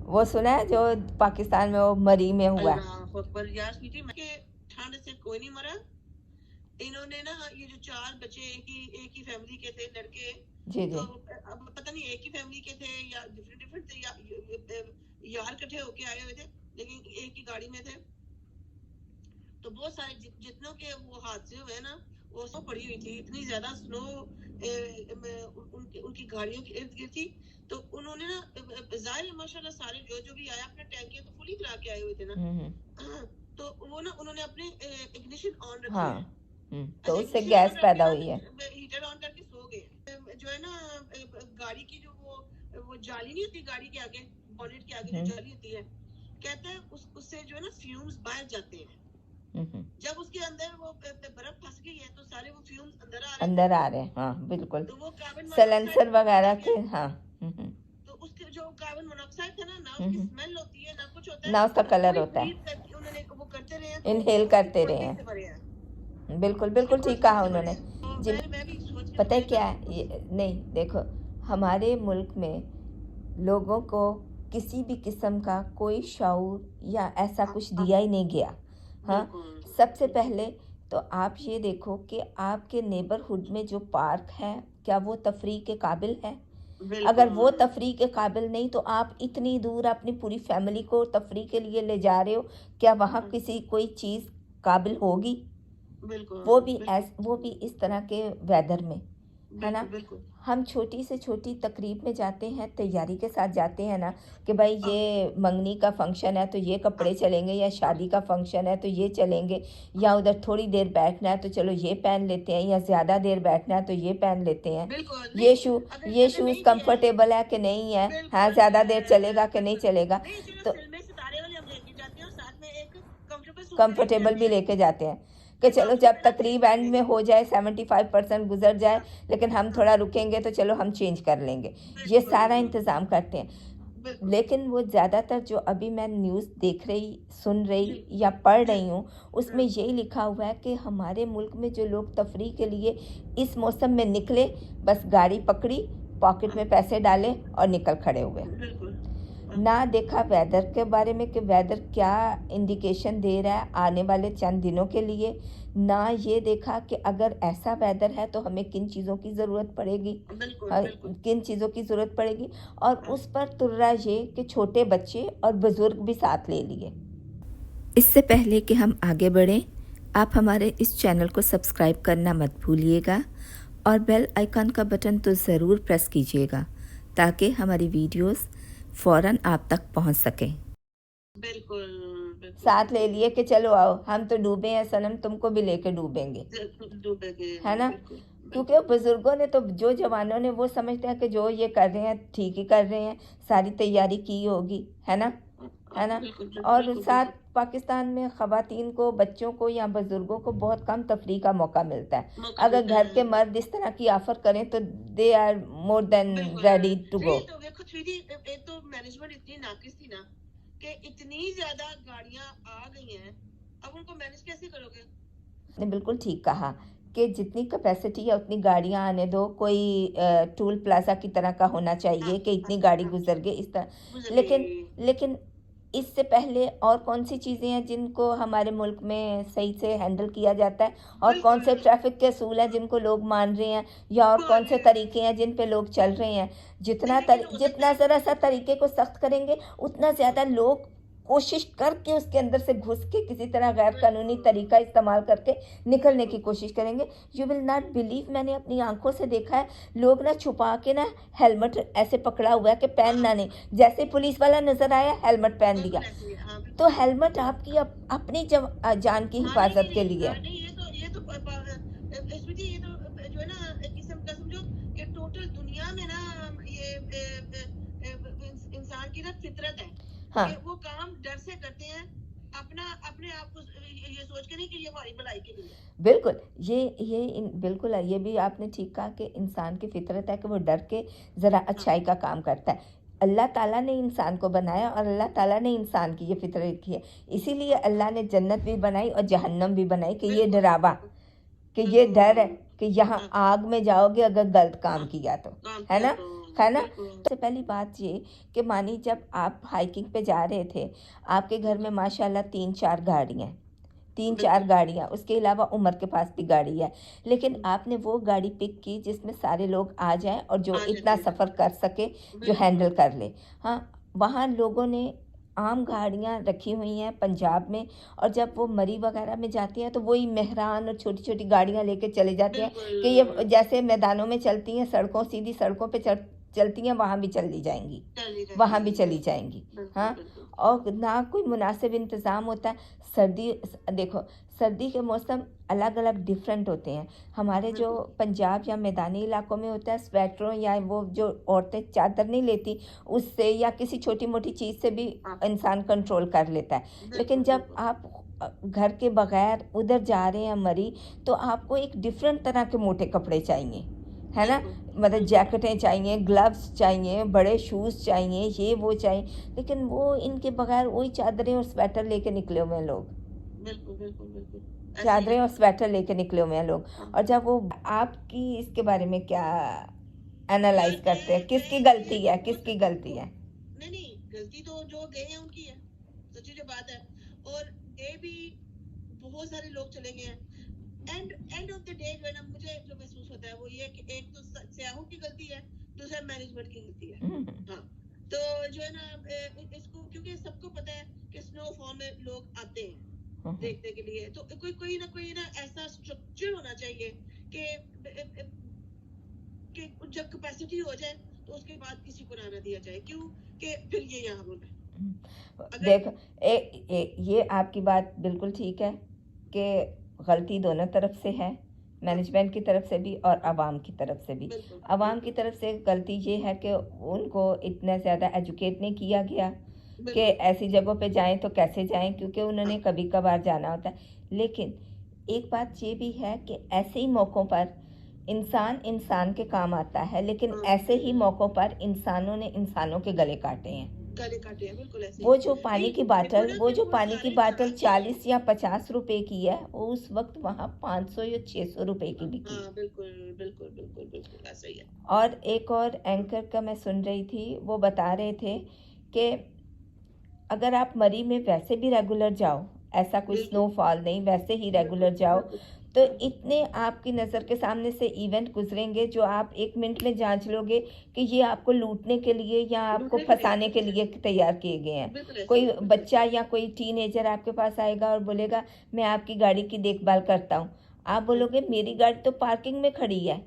वो सुना है जो पाकिस्तान में वो मरी में हुआ है। अल्लाह अकबर यार स्वीटी, के ठंड से कोई नहीं मरा। इन्होंने ना ये जो 4 बच्चे एक ही फैमिली के थे लड़के, जी तो जी। अब पता नहीं एक ही फैमिली के थे या डिफरेंट थे या यार इकट्ठे होके आए हुए थे, लेकिन एक ही गाड़ी में थे। तो बहुत सारे जितनों के वो हादसे हुए ना, वो सब पड़ी हुई थी, इतनी ज्यादा स्नो उनकी गाड़ियों के इर्द गिर्द थी। तो उन्होंने ना जाहिर है माशाल्लाह सारे जो भी आया अपने टैंक तो फुली करा के आए हुए थे ना। तो वो ना उन्होंने अपने इग्निशन ऑन रखी हाँ। है। तो अच्छा, उससे इग्निशन गैस ऑन पैदा रखी हुई है। ना, हीटर ऑन करके सो गए। जो है ना गाड़ी की जो वो जाली नहीं होती गाड़ी के आगे, बॉनेट के आगे जो जाली होती है, कहते हैं उससे जो है ना फ्यूम्स बाहर जाते हैं। जब उसके अंदर वो बर्फ फंस गई है तो सारे वो फ्यूम्स अंदर आ रहे हैं। हाँ बिल्कुल, तो वो कार्बन सलेंसर वगैरह के। हाँ। तो उसके जो कार्बन मोनोऑक्साइड था ना उसकी स्मेल होती है ना कुछ होता है ना उसका कलर होता है। उन्होंने वो करते रहे हैं, इनहेल करते रहे हैं। बिल्कुल बिल्कुल ठीक कहा उन्होंने जी। मैं भी सोच के पता है क्या है नहीं देखो, हमारे मुल्क में लोगों को किसी भी किस्म का कोई शऊर या ऐसा कुछ दिया ही नहीं गया। हाँ, सबसे पहले तो आप ये देखो कि आपके नेबरहुड में जो पार्क है क्या वो तफरीह के काबिल है? अगर वो तफरीह के काबिल नहीं तो आप इतनी दूर अपनी पूरी फैमिली को तफरीह के लिए ले जा रहे हो, क्या वहाँ किसी कोई चीज़ काबिल होगी? वो भी इस तरह के वेदर में, है ना। हम छोटी से छोटी तकरीब में जाते हैं, तैयारी के साथ जाते हैं ना कि भाई ये मंगनी का फंक्शन है तो ये कपड़े चलेंगे, या शादी का फंक्शन है तो ये चलेंगे, या उधर थोड़ी देर बैठना है तो चलो ये पहन लेते हैं, या ज़्यादा देर बैठना है तो ये पहन लेते हैं। ये शूज़ कंफर्टेबल है कि नहीं है, हाँ ज़्यादा देर चलेगा कि नहीं चलेगा, तो कंफर्टेबल भी लेके जाते हैं कि चलो जब तकरीब एंड में हो जाए 75% गुजर जाए, लेकिन हम थोड़ा रुकेंगे तो चलो हम चेंज कर लेंगे, ये सारा इंतज़ाम करते हैं। लेकिन वो ज़्यादातर जो अभी मैं न्यूज़ देख रही, सुन रही या पढ़ रही हूँ, उसमें यही लिखा हुआ है कि हमारे मुल्क में जो लोग तफरीह के लिए इस मौसम में निकले, बस गाड़ी पकड़ी, पॉकेट में पैसे डाले और निकल खड़े हुए, ना देखा वेदर के बारे में कि वेदर क्या इंडिकेशन दे रहा है आने वाले चंद दिनों के लिए, ना ये देखा कि अगर ऐसा वेदर है तो हमें किन चीज़ों की ज़रूरत पड़ेगी, किन चीज़ों की ज़रूरत पड़ेगी, और उस पर तुर्रा ये कि छोटे बच्चे और बुज़ुर्ग भी साथ ले लिए। इससे पहले कि हम आगे बढ़ें, आप हमारे इस चैनल को सब्सक्राइब करना मत भूलिएगा और बेल आइकन का बटन तो ज़रूर प्रेस कीजिएगा ताकि हमारी वीडियोस फ़ौरन आप तक पहुंच सके। बिल्कुल साथ ले लिए कि चलो आओ हम तो डूबे हैं सनम, तुमको भी लेके डूबेंगे, है ना। क्योंकि बुजुर्गों ने तो, जो जवानों ने वो समझते हैं कि जो ये कर रहे हैं ठीक ही कर रहे हैं, सारी तैयारी की होगी, है ना, है ना। और साथ पाकिस्तान में ख़वातीन को, बच्चों को या बुज़ुर्गों को बहुत कम तफरीह का मौका मिलता है। अगर घर के मर्द इस तरह की ऑफ़र करें तो they are more than ready to go. एक तो मैनेजमेंट इतनी नाकिस थी ना कि इतनी ज़्यादा गाड़ियाँ आ गई हैं, अब उनको मैनेज कैसे करोगे? ने बिल्कुल ठीक कहा कि जितनी कैपेसिटी है उतनी गाड़ियाँ आने दो, कोई टूल प्लाजा की तरह का होना चाहिए कि इतनी गाड़ी गुजर गई इस तरह। लेकिन इससे पहले और कौन सी चीज़ें हैं जिनको हमारे मुल्क में सही से हैंडल किया जाता है, और कौन से ट्रैफिक के असूल हैं जिनको लोग मान रहे हैं, या और कौन से तरीके हैं जिन पे लोग चल रहे हैं। जितना ज़रा सा तरीके को सख्त करेंगे उतना ज़्यादा लोग कोशिश करके उसके अंदर से घुस के किसी तरह गैर कानूनी तरीका इस्तेमाल करके निकलने की कोशिश करेंगे। यू विल नॉट बिलीव, मैंने अपनी आंखों से देखा है, लोग ना छुपा के ना हेलमेट ऐसे पकड़ा हुआ है कि पहनना नहीं, जैसे पुलिस वाला नज़र आया हेलमेट पहन लिया। तो हेलमेट आपकी अपनी जान की हिफाजत के लिए है। ये तो जो है ना किस्म का समझो कि टोटल दुनिया में ना ये इंसान की ना फितरत है। हाँ, कि वो काम डर से करते हैं, अपने आप को ये सोच के नहीं कि ये हमारी भलाई के लिए। बिल्कुल, बिल्कुल ये भी आपने ठीक कहा कि इंसान की फितरत है कि वो डर के ज़रा अच्छाई का काम करता है। अल्लाह ताला ने इंसान को बनाया और अल्लाह ताला ने इंसान की ये फितरत की है, इसीलिए अल्लाह ने जन्नत भी बनाई और जहन्नम भी बनाई कि ये डरावा, कि ये डर है कि यहाँ आग में जाओगे अगर गलत काम किया तो, है ना। है ना। बिल्कुल सबसे पहली बात ये कि मानी जब आप हाइकिंग पे जा रहे थे, आपके घर में माशाल्लाह 3-4 गाड़ियाँ हैं, 3-4 बिल्कुल गाड़ियाँ, उसके अलावा उमर के पास भी गाड़ी है, लेकिन आपने वो गाड़ी पिक की जिसमें सारे लोग आ जाएँ और जो आ इतना जाते हैं सफ़र कर सके, जो बिल्कुल हैंडल कर ले। हाँ, वहाँ लोगों ने आम गाड़ियाँ रखी हुई हैं पंजाब में, और जब वो मरी वगैरह में जाती हैं तो वही मेहरान और छोटी-छोटी गाड़ियाँ लेके चले जाते हैं कि ये बिल्कुल जैसे मैदानों में चलती हैं, सड़कों सीधी सड़कों पे चलती हैं, वहाँ भी चली जाएँगी, चली वहाँ भी जाएंगी चली जाएँगी। बिल्कुल हाँ, बिल्कुल और ना कोई मुनासिब इंतज़ाम होता है। देखो, सर्दी के मौसम अलग-अलग डिफरेंट होते हैं। हमारे जो बिल्कुल पंजाब या मैदानी इलाकों में होता है, स्वेटरों या वो जो औरतें चादर नहीं लेती, उससे या किसी छोटी-मोटी चीज़ से भी हाँ इंसान कंट्रोल कर लेता है। लेकिन बिल्कुल जब बिल्कुल आप घर के बगैर उधर जा रहे हैं मरी, तो आपको एक डिफरेंट तरह के मोटे कपड़े चाहिए, है ना? बिल्कुल मतलब बिल्कुल जैकेटें चाहिए, ग्लव्स चाहिए, बड़े शूज़ चाहिए, ये वो चाहिए, लेकिन वो इनके बगैर वही चादरें और स्वेटर लेके निकले हुए हैं लोग। बिल्कुल बिल्कुल बिल्कुल ऐसे ही चादरें है और स्वेटर लेके निकले हुए हैं लोग। हाँ और जब वो आपकी इसके बारे में क्या यार एनालाइज़ करते हैं? किसकी मैं गलती है, खुद किसकी गलती है? नहीं नहीं गलती तो जो गए हैं उनकी है सच्ची जो बात है और ये भी बहुत सारे लोग चले गए हैं एंड ऑफ द डे जो है ना मुझे जो महसूस होता है वो ये कि एक तो सयाहों की गलती है दूसरा मैनेजमेंट की गलती है हुँ, हाँ तो जो है ना इसको क्योंकि सबको पता है कि स्नोफॉल में लोग आते हैं हुँ, हुँ। देखने के लिए तो कोई ना ऐसा स्ट्रक्चर होना चाहिए कि कि जब कैपेसिटी हो जाए तो उसके बाद किसी को ना आना दिया जाए क्यों कि फिर ये यहाँ बोले अगर देखो, ये आपकी बात बिल्कुल ठीक है कि गलती दोनों तरफ से है, हाँ मैनेजमेंट की तरफ से भी और आवाम की तरफ से भी। बिल्कुल आवाम की बिल्कुल तरफ से गलती ये है कि उनको इतना ज़्यादा एजुकेट नहीं किया गया कि बिल्कुल ऐसी जगहों पे जाएँ तो कैसे जाएँ, क्योंकि उन्होंने हाँ कभी-कभार जाना होता है। लेकिन एक बात ये भी है कि ऐसे ही मौक़ों पर इंसान इंसान के काम आता है, लेकिन हाँ ऐसे ही मौक़ों पर इंसानों ने इंसानों के गले काटे हैं। गले काटे हैं बिल्कुल ऐसे ही वो है जो पानी नहीं की देखो बाटल ना वो कि जो वो पानी की सारे बाटल जाते हैं 40 या 50 रुपए की है, वो उस वक़्त वहाँ 500 या 600 रुपए की बिकी। हाँ बिल्कुल बिल्कुल बिल्कुल बिल्कुल ऐसा ही है और एक और एंकर का मैं सुन रही थी, वो बता रहे थे कि अगर आप मरी में वैसे भी रेगुलर जाओ, ऐसा कोई बिल्कुल स्नोफॉल नहीं, वैसे ही बिल्कुल रेगुलर जाओ, बिल्कुल तो इतने आपकी नज़र के सामने से इवेंट गुज़रेंगे जो आप 1 मिनट में जाँच लोगे कि ये आपको लूटने के लिए या आपको लूटने के लिए फँसाने के लिए तैयार किए गए हैं। बिल्कुल ऐसे कोई ही है बच्चा या कोई टीनेजर आपके पास आएगा और बोलेगा, मैं आपकी गाड़ी की देखभाल करता हूँ। आप हाँ बोलोगे, मेरी गाड़ी तो पार्किंग में खड़ी है,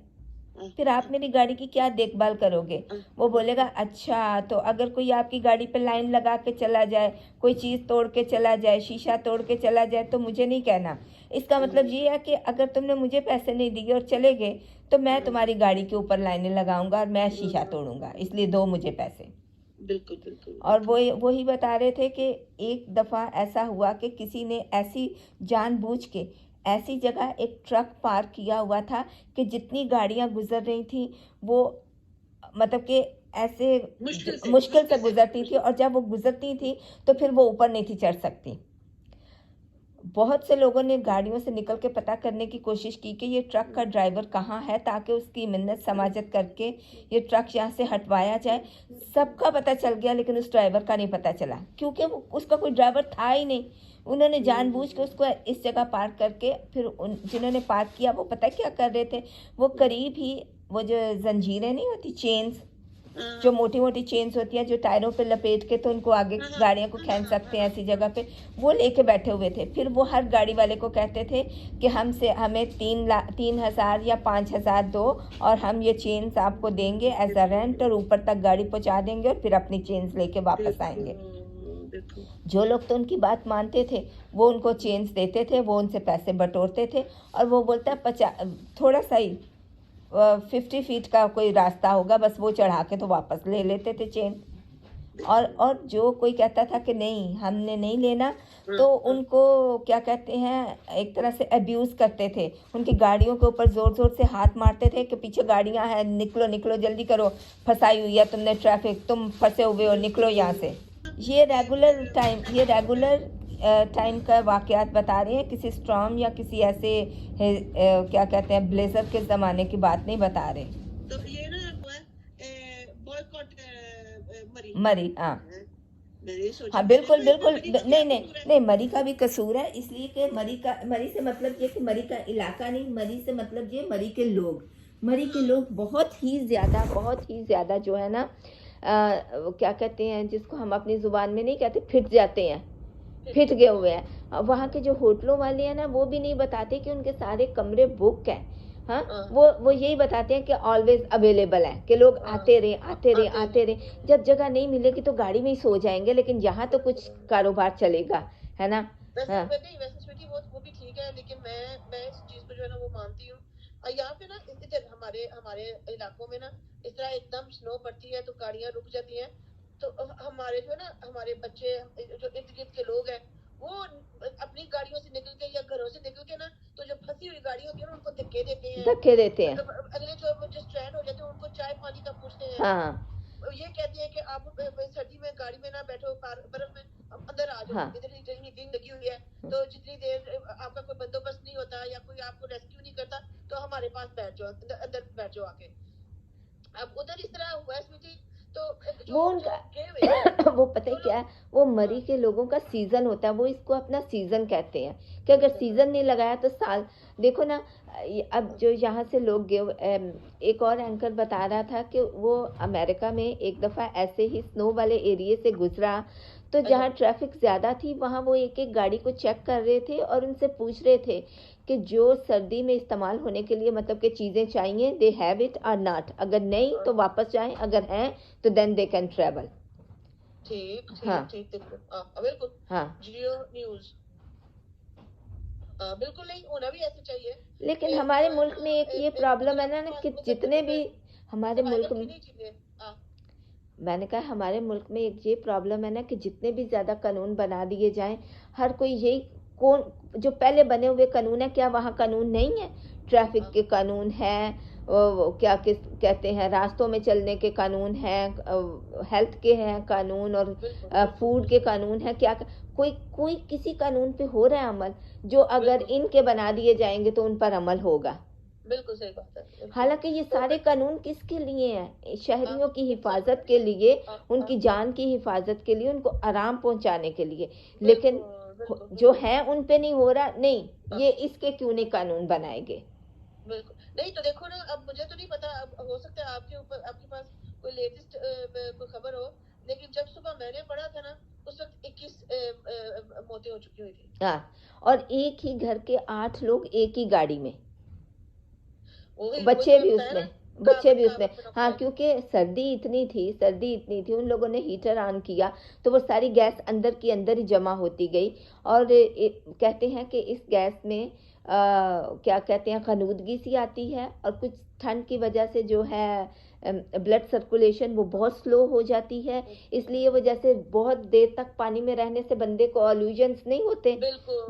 हाँ फिर आप मेरी गाड़ी की क्या देखभाल करोगे? हाँ वो बोलेगा, अच्छा, तो अगर कोई आपकी गाड़ी पे लाइन लगा के चला जाए, कोई चीज़ तोड़ के चला जाए, शीशा तोड़ के चला जाए, तो मुझे नहीं कहना। इसका मतलब ये है कि अगर तुमने मुझे पैसे नहीं दिए और चले गए, तो मैं तुम्हारी गाड़ी के ऊपर लाइनें लगाऊँगा और मैं शीशा तोड़ूँगा, इसलिए दो मुझे पैसे। बिल्कुल बिल्कुल और बिल्कुल वही बता रहे थे कि एक दफ़ा ऐसा हुआ कि किसी ने ऐसी जानबूझ के ऐसी जगह एक ट्रक पार्क किया हुआ था कि जितनी गाड़ियाँ गुज़र रही थीं, वो मतलब कि ऐसे मुश्किल से गुज़रती थी, और जब वो गुज़रती थी, तो फिर वो ऊपर नहीं थी चढ़ सकती। बहुत से लोगों ने गाड़ियों से निकल के पता करने की कोशिश की कि ये ट्रक का ड्राइवर कहाँ है, ताकि उसकी मिन्नत समाजत करके ये ट्रक यहाँ से हटवाया जाए। सबका पता चल गया, लेकिन उस ड्राइवर का नहीं पता चला, क्योंकि वो उसका कोई ड्राइवर था ही नहीं। उन्होंने जानबूझ के उसको इस जगह पार्क करके, फिर उन जिन्होंने पार्क किया वो पता है क्या कर रहे थे? वो करीब ही वो जो जंजीरें नहीं होती, चेन्स, जो मोटी-मोटी चेन्स होती हैं, जो टायरों पे लपेट के तो उनको आगे हाँ हाँ गाड़ियों को हाँ खींच हाँ सकते हैं ऐसी जगह पे, वो लेके बैठे हुए थे। फिर वो हर गाड़ी वाले को कहते थे कि हमें 3,000 या 5,000 दो, और हम ये चेन्स आपको देंगे एज़ अ रेंट, और ऊपर तक गाड़ी पहुँचा देंगे और फिर अपनी चेन्स लेके वापस आएँगे। बिल्कुल जो लोग तो उनकी बात मानते थे, वो उनको चेन्स देते थे, वो उनसे पैसे बटोरते थे, और वो बोलता है थोड़ा सा ही 50 फीट का कोई रास्ता होगा, बस वो चढ़ा के तो वापस ले लेते थे चेन। और जो कोई कहता था कि नहीं, हमने नहीं लेना, तो उनको क्या कहते हैं, एक तरह से अब्यूज़ करते थे। उनकी गाड़ियों के ऊपर ज़ोर-ज़ोर से हाथ मारते थे कि पीछे गाड़ियाँ हैं, निकलो, निकलो, जल्दी करो, फँसाई हुई है तुमने ट्रैफ़िक, तुम फँसे हुए हो, निकलो यहाँ से। ये रेगुलर टाइम का वाक़यात बता रहे हैं, किसी स्टॉर्म या किसी ऐसे क्या कहते हैं, ब्लेज़र के ज़माने की बात नहीं बता रहे। तो ये ना मरी, हाँ मैंने सोचा हाँ मैंने बिल्कुल कहा इसमें बिल्कुल मरी का क्या नहीं नहीं कसूर है? नहीं, मरी का भी कसूर है, इसलिए कि मरी से मतलब ये कि मरी का इलाका नहीं, मरी से मतलब ये मरी के लोग, मरी के लोग बहुत ही ज़्यादा जो है ना वो क्या कहते हैं जिसको हम अपनी ज़ुबान में नहीं कहते, फिट जाते हैं, फिट गए हुए हैं। अब वहाँ के जो होटलों वाले हैं ना वो भी नहीं बताते कि उनके सारे कमरे बुक हैं। हाँ वो यही बताते हैं कि ऑलवेज अवेलेबल है, कि लोग आते रहे। जब जगह नहीं मिलेगी तो गाड़ी में ही सो जाएंगे, लेकिन यहाँ तो कुछ कारोबार चलेगा, है ना। वैसे हाँ वैसे स्वीटी वो भी ठीक है, लेकिन मैं इस चीज को जो है ना वो मानती हूँ। यहाँ पे ना इधर हमारे हमारे इलाकों में ना इस तरह एकदम स्नो पड़ती है तो गाड़ियां रुक जाती हैं, तो हमारे जो है ना हमारे बच्चे जो इर्द गिर्द के लोग हैं वो अपनी गाड़ियों से निकल के या घरों से निकल के ना, तो जो फंसी हुई गाड़ी होती है ना उनको धक्के देते हैं। धक्के देते हैं, अगले जो स्ट्रैंड हो जाते हैं उनको चाय पानी का पूछते हैं। हाँ ये कहते हैं कि आप सर्दी में गाड़ी में ना बैठो, बर्फ में अंदर आ जाओ, हाँ इधर हीटिंग लगी हुई है, तो जितनी देर आपका कोई बंदोबस्त नहीं होता या कोई आपको रेस्क्यू नहीं करता तो हमारे पास बैठ जाओ, अंदर बैठ जाओ आके। अब उधर इस तरह हुआ स्मृति, तो वो जो उनका गए हुए हैं वो पता है जो क्या है, लोग, वो मरी के लोगों का सीजन होता है, वो इसको अपना सीजन कहते हैं कि अगर सीजन नहीं लगाया तो साल, देखो ना अब जो यहाँ से लोग गए, एक और एंकर बता रहा था कि वो अमेरिका में एक दफ़ा ऐसे ही स्नो वाले एरिया से गुजरा, तो जहाँ ट्रैफिक ज़्यादा थी वहाँ वो एक एक गाड़ी को चेक कर रहे थे और उनसे पूछ रहे थे कि जो सर्दी में इस्तेमाल होने के लिए मतलब कि चीज़ें चाहिए, दे हैव इट और नॉट, अगर नहीं तो वापस जाएं, अगर हैं तो देन दे कैन ट्रेवल। ठीक हाँ ठीक ठीक देखो बिल्कुल हाँ जियो न्यूज बिल्कुल नहीं होना भी ऐसे चाहिए लेकिन कि हमारे जो है मुल्क में एक ये एक प्रॉब्लम है दूसरे ना के कि पास जितने भी हमारे मुल्क सर्वाइवल की में, नहीं चीजें। मैंने कहा हमारे मुल्क में एक ये प्रॉब्लम है ना कि जितने भी ज़्यादा कानून बना दिए जाएं, हर कोई यही, कौन जो पहले बने हुए कानून है क्या वहाँ कानून नहीं है, ट्रैफिक के कानून हैं, वो क्या किस कहते हैं, रास्तों में चलने के कानून हैं, हेल्थ के हैं कानून, और फूड के कानून हैं, क्या कोई कोई किसी कानून पे हो रहा है अमल, जो अगर इनके बना दिए जाएंगे तो उन पर अमल होगा। बिल्कुल सही बात है। हालांकि ये सारे कानून किसके लिए हैं, शहरियों की हिफाजत के लिए, उनकी जान की हिफाजत के लिए, उनको आराम पहुंचाने के लिए, लेकिन जो है उन पे नहीं हो रहा, नहीं ये इसके क्यों नहीं कानून बनाएंगे। बिल्कुल नहीं, तो देखो ना, अब मुझे तो नहीं पता, अब हो सकता है आपके पास कोई लेटेस्ट कोई खबर हो, लेकिन जब सुबह मैंने पढ़ा था ना उस वक्त 21 मौतें हो चुकी हुई थी। हाँ, और एक ही घर के 8 लोग एक ही गाड़ी में, बच्चे भी उसमें, बच्चे भी उसमें। हाँ क्योंकि सर्दी इतनी थी, उन लोगों ने हीटर ऑन किया तो वो सारी गैस अंदर की अंदर ही जमा होती गई, और कहते हैं कि इस गैस में क्या कहते हैं, खनूदगी सी आती है, और कुछ ठंड की वजह से जो है ब्लड सर्कुलेशन वो बहुत स्लो हो जाती है, इसलिए वो जैसे बहुत देर तक पानी में रहने से बंदे को ऑल्यूजन्स नहीं होते,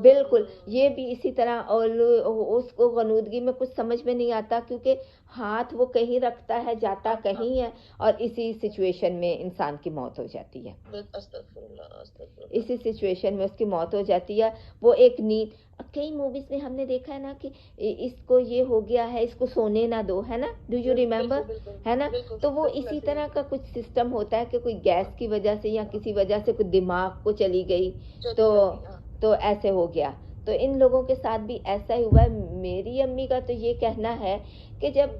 बिल्कुल ये भी इसी तरह, और उसको खनूदगी में कुछ समझ में नहीं आता क्योंकि हाथ वो कहीं रखता है जाता कहीं है, और इसी सिचुएशन में इंसान की मौत हो जाती है, इसी सिचुएशन में उसकी मौत हो जाती है। वो एक नींद, कई मूवीज में हमने देखा है ना कि इसको ये हो गया है, इसको सोने ना दो, है ना, डू यू रिमेम्बर, है ना, तो वो इसी तरह का कुछ सिस्टम होता है कि कोई गैस की वजह से या किसी वजह से कुछ दिमाग को चली गई, तो ऐसे हो गया। तो इन लोगों के साथ भी ऐसा ही हुआ है। मेरी अम्मी का तो ये कहना है कि जब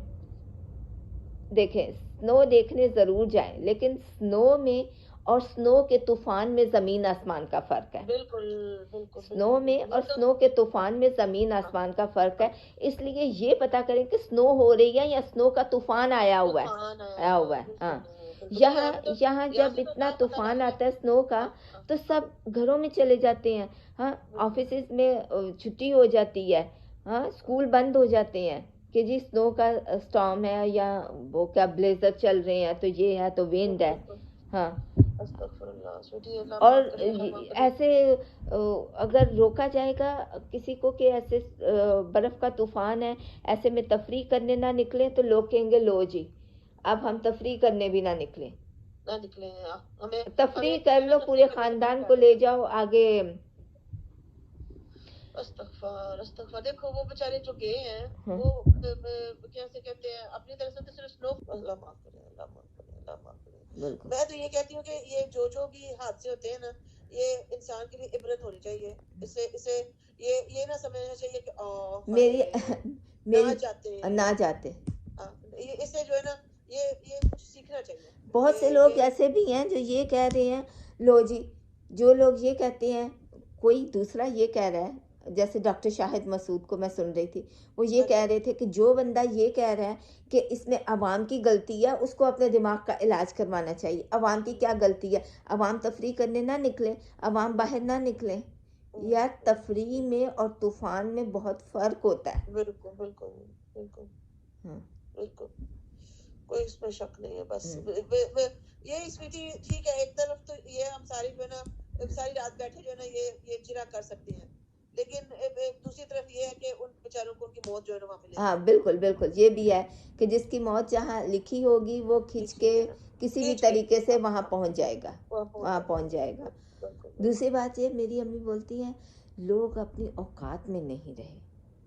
देखें स्नो देखने ज़रूर जाएं, लेकिन स्नो में और स्नो के तूफान में ज़मीन आसमान का फ़र्क है, बिल्कुल स्नो में और स्नो के तूफान में ज़मीन आसमान का फ़र्क है, इसलिए ये पता करें कि स्नो हो रही है या स्नो का तूफान आया हुआ है। हाँ, यहाँ जब इतना तूफान आता है स्नो का तो सब घरों में चले जाते हैं। हाँ, ऑफिस में छुट्टी हो जाती है, हाँ स्कूल बंद हो जाते हैं कि जी स्नो का स्टॉर्म है, या वो क्या ब्लेजर चल रहे हैं, तो ये है, तो विंड है। हाँ, और ऐसे अगर रोका जाएगा किसी को कि ऐसे बर्फ का तूफान है, ऐसे में तफरी करने ना निकले, तो लोग कहेंगे लो जी अब हम तफरी करने भी ना निकले, तफरी कर लो, पूरे खानदान को ले जाओ आगे। अस्तगफुर देखो वो बेचारे जो गए हैं वो कैसे कहते हैं अपनी तरफ से तो सिर्फ स्नो, अल्लाह माफ करे, अल्लाह माफ करे, अल्लाह माफ करे, बिल्कुल मैं तो ये कहती हूँ कि ये जो भी हादसे होते हैं ना, ये इंसान के लिए इबरत होनी चाहिए। इसे इसे ये ना समझना चाहिए कि मेरी ना मेरी जाते ना जाते। ये इससे जो है ना, ये कुछ सीखना चाहिए बहुत से कि लोग ये ऐसे भी हैं जो ये कह रहे हैं, लो जी, जो लोग ये कहते हैं, कोई दूसरा ये कह रहा है, जैसे डॉक्टर शाहिद मसूद को मैं सुन रही थी, वो ये कह रहे थे कि जो बंदा ये कह रहा है कि इसमें अवाम की गलती है, उसको अपने दिमाग का इलाज करवाना चाहिए। अवाम की क्या गलती है? अवाम तफरी करने ना निकले, अवाम बाहर ना निकले। यार, तफरी में और तूफान में बहुत फ़र्क होता है। बिल्कुल बिल्कुल बिल्कुल हाँ। बिल्कुल, कोई इसमें शक नहीं है। बस हम्म। ये स्वीटी ठीक है, एक तरफ तो ये हम सारी जो है ना, सारी रात बैठे जो है ना, ये जिरा कर सकते हैं, लेकिन दूसरी तरफ ये है कि उन बेचारों को उनकी मौत जो है ना वहाँ मिलेगी। हाँ, बिल्कुल बिल्कुल, ये भी है कि जिसकी मौत जहाँ लिखी होगी वो खींच के किसी भी खींच के तरीके से वहाँ पहुँच जाएगा, वहाँ वहाँ पहुंच पहुँच जाएगा। जाएगा। बिल्कुल दूसरी बात ये, मेरी अम्मी बोलती हैं, लोग अपनी औकात में नहीं रहे,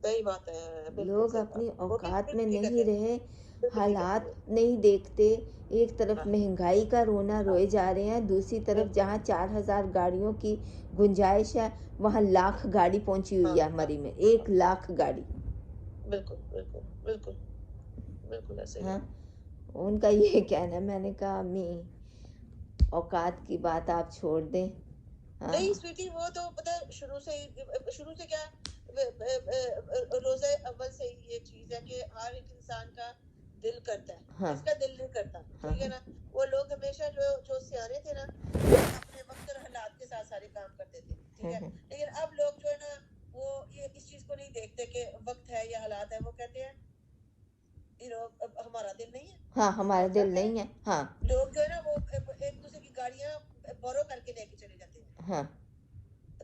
सही बात है, बिल्कुल लोग सही अपनी बात है। वो औकात में बिल्कुल ठीक नहीं कहते रहे, हैं, बिल्कुल ठीक कहते हालात हैं। नहीं देखते। एक तरफ हाँ, महंगाई का रोना रोए जा रहे हैं, दूसरी तरफ बिल्कुल जहाँ 4000 गाड़ियों की गुंजाइश है, वहाँ लाख गाड़ी पहुंची हुई है हाँ मरी में, 1 लाख गाड़ी। बिल्कुल बिल्कुल बिल्कुल बिल्कुल ऐसे ही हाँ, है। उनका ये कहना है। मैंने कहा, अम्मी, औकात की बात आप छोड़ दें। हाँ। नहीं स्वीटी, वो तो पता है शुरू से क्या, रोजे अव्वल से ही ये चीज है कि हर एक इंसान का दिल करता है, हाँ। किसका दिल नहीं करता, हाँ। ठीक है ना। वो लोग हमेशा जो सियाने थे ना, वो अपने वक्त और हालात के साथ सारे काम करते थे, ठीक है। लेकिन अब लोग जो है ना, वो ये इस चीज को नहीं देखते कि वक्त है या हालात है। वो कहते हैं अब हमारा दिल नहीं है, हाँ, हमारा हम क्या दिल करें। नहीं है। हाँ। लोग जो है ना, वो एक दूसरे की गाड़ियां बोरो करके लेके चले जाते हैं हाँ।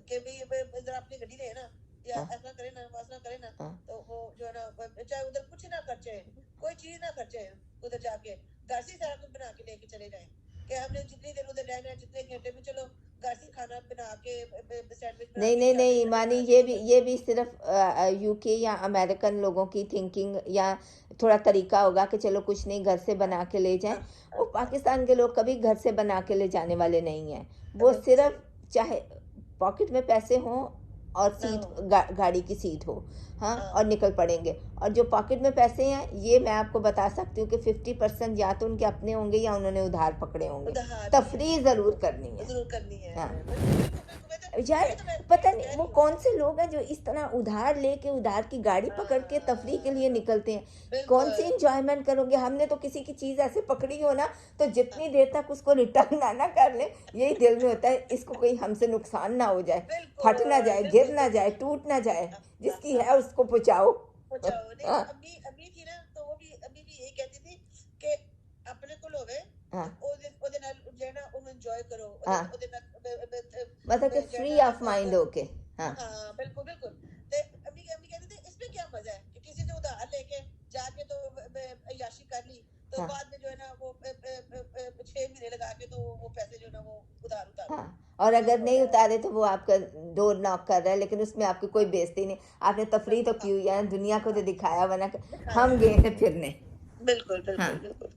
कि भाई जरा अपनी गड्डी ले ना, या हाँ। ऐसा करे ना, वैसा करे ना। हाँ। तो वो जो है ना, चाहे उधर कुछ ना खर्चे, कोई चीज ना खर्चे, उधर जाके घर से सारा कुछ बना के लेके चले जाए कि हमने जितनी देर उधर रहना है, जितने घंटे में, चलो घर से खाना बना के सैंडविच बना नहीं के नहीं चाय नहीं, बना मानी, के ये भी सिर्फ यूके या अमेरिकन लोगों की थिंकिंग या थोड़ा तरीका होगा कि चलो कुछ नहीं, घर से बना के ले जाएं। वो पाकिस्तान के लोग कभी घर से बना के ले जाने वाले नहीं हैं। वो बिल्कुल सिर्फ, सही चाहे पॉकेट में पैसे हों और ना सीट, हो। गाड़ी की सीट हो, हाँ, हाँ और निकल पड़ेंगे। और जो पॉकेट में पैसे हैं, ये मैं आपको बता सकती हूँ कि 50% या तो उनके अपने होंगे या उन्होंने उधार पकड़े होंगे। उधार लिए तफरीह ज़रूर करनी है। जरूर करनी है। हाँ। बिल्कुल बिल्कुल बिल्कुल, यार, यही तो मैं पता कह नहीं वो रही हूँ। कौन से लोग हैं जो इस तरह उधार लेके, उधार की गाड़ी पकड़ के तफरीह के लिए निकलते हैं। कौन सी बिल्कुल इंजॉयमेंट करोगे? हमने तो किसी की चीज़ ऐसे पकड़ी हो ना, तो जितनी देर तक उसको रिटर्न ना कर ले, यही दिल में होता है, इसको कहीं हमसे नुकसान ना हो जाए, फट ना बिल्कुल जाए, गिर बिल्कुल ना जाए, बिल्कुल। टूट ना जाए। हाँ, हाँ, जिसकी हाँ, है उसको पहुँचाओ। पहुंचाओ। नहीं हाँ। अम्मी अम्मी थी ना, तो वो भी अम्मी भी यही कहती थी कि अपने को होवे हाँ। ਉਹਦੇ ਨਾਲ जो है ना ਉਹਨੂੰ enjoy करो, हाँ, ਉਹਦੇ ਨਾਲ मतलब कि जो है फ्री ना, ऑफ माइंड होके। हाँ। हाँ बिल्कुल बिल्कुल। तो अम्मी अम्मी कहते थे इसमें क्या मजा है कि किसी से उधार लेके जाके तो अय्याशी कर ली, तो हाँ। बाद में जो है ना वो 6 महीने लगा के तो वो पैसे जो है ना वो उधार उतारो। हाँ, और अगर नहीं उतारे तो वो आपका डोर नॉक कर रहा है, लेकिन उसमें आपकी कोई बेइज्जती नहीं। आपने तफरीह तो की हुई है, दुनिया को तो दिखाया, वरना हम गए हैं फिरने। बिल्कुल हाँ। बिल्कुल बिल्कुल।